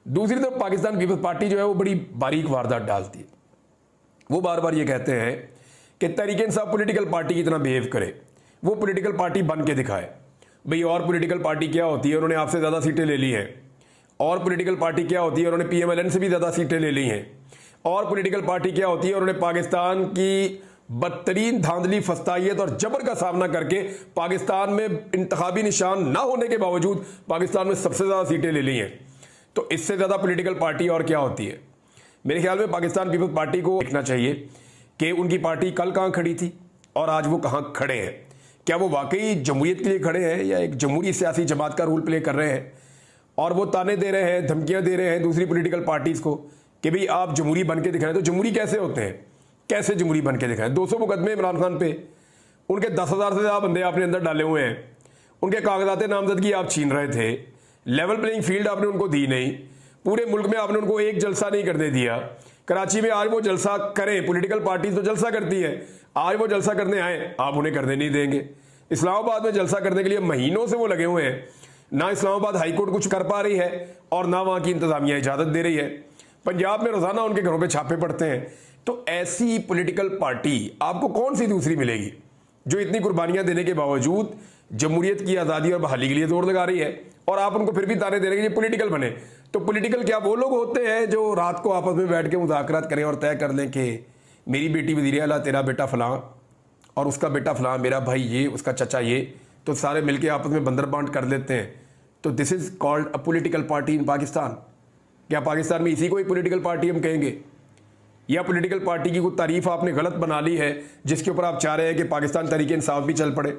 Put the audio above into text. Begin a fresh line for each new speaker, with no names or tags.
दूसरी तरफ Pakistan peoples party जो है वो बड़ी बारीक वारदात डालती है। वो बार बार ये कहते हैं कि तहरीक इंसाफ पॉलिटिकल पार्टी की तरह बिहेव करे, वो पॉलिटिकल पार्टी बन के दिखाए। भाई और पॉलिटिकल पार्टी क्या होती है, उन्होंने आपसे ज़्यादा सीटें ले ली हैं। और पॉलिटिकल पार्टी क्या होती है, उन्होंने PMLN से भी ज़्यादा सीटें ले ली हैं। और पॉलिटिकल पार्टी क्या होती है, उन्होंने पाकिस्तान की बदतरीन धांधली, फस्तायत और जबर का सामना करके पाकिस्तान में इंतखाबी निशान ना होने के बावजूद पाकिस्तान में सबसे ज़्यादा सीटें ले ली हैं। तो इससे ज़्यादा पॉलिटिकल पार्टी और क्या होती है? मेरे ख्याल में पाकिस्तान पीपल्स पार्टी को देखना चाहिए कि उनकी पार्टी कल कहाँ खड़ी थी और आज वो कहाँ खड़े हैं। क्या वो वाकई जमहूरियत के लिए खड़े हैं या एक जमहूरी सियासी जमात का रोल प्ले कर रहे हैं? और वो ताने दे रहे हैं, धमकियाँ दे रहे हैं दूसरी पॉलिटिकल पार्टीज़ को कि भाई आप जमहूरी बन के दिखाएं। तो जमहूरी कैसे होते हैं, कैसे जमहूरी बन के दिखाएं? 200 मुकदमे इमरान खान पे, उनके 10,000 से ज़्यादा बंदे आपने अंदर डाले हुए हैं, उनके कागजात नामजदगी आप छीन रहे थे, लेवल प्लेइंग फील्ड आपने उनको दी नहीं, पूरे मुल्क में आपने उनको एक जलसा नहीं करने दिया। कराची में आज वो जलसा करें, पॉलिटिकल पार्टीज तो जलसा करती है, आज वो जलसा करने आए, आप उन्हें करने नहीं देंगे। इस्लामाबाद में जलसा करने के लिए महीनों से वो लगे हुए हैं, ना इस्लामाबाद हाईकोर्ट कुछ कर पा रही है और ना वहाँ की इंतजामिया इजाज़त दे रही है। पंजाब में रोज़ाना उनके घरों पे छापे पड़ते हैं। तो ऐसी पॉलिटिकल पार्टी आपको कौन सी दूसरी मिलेगी जो इतनी कुर्बानियां देने के बावजूद जमहूरियत की आज़ादी और बहाली के लिए जोर लगा रही है, और आप उनको फिर भी ताने दे रहे हैं कि पॉलिटिकल बने। तो पॉलिटिकल क्या वो लोग होते हैं जो रात को आपस में बैठ के मुज़ाकरात करें और तय कर लें कि मेरी बेटी वज़ीर आला, तेरा बेटा फलां और उसका बेटा फलां, मेरा भाई ये, उसका चचा ये, तो सारे मिलके आपस में बंदर बांट कर लेते हैं। तो this is called a political party इन पाकिस्तान। क्या पाकिस्तान में इसी को एक पॉलिटिकल पार्टी हम कहेंगे? या पॉलिटिकल पार्टी की कोई तारीफ आपने गलत बना ली है जिसके ऊपर आप चाह रहे हैं कि पाकिस्तान तहरीक इंसाफ भी चल पड़े?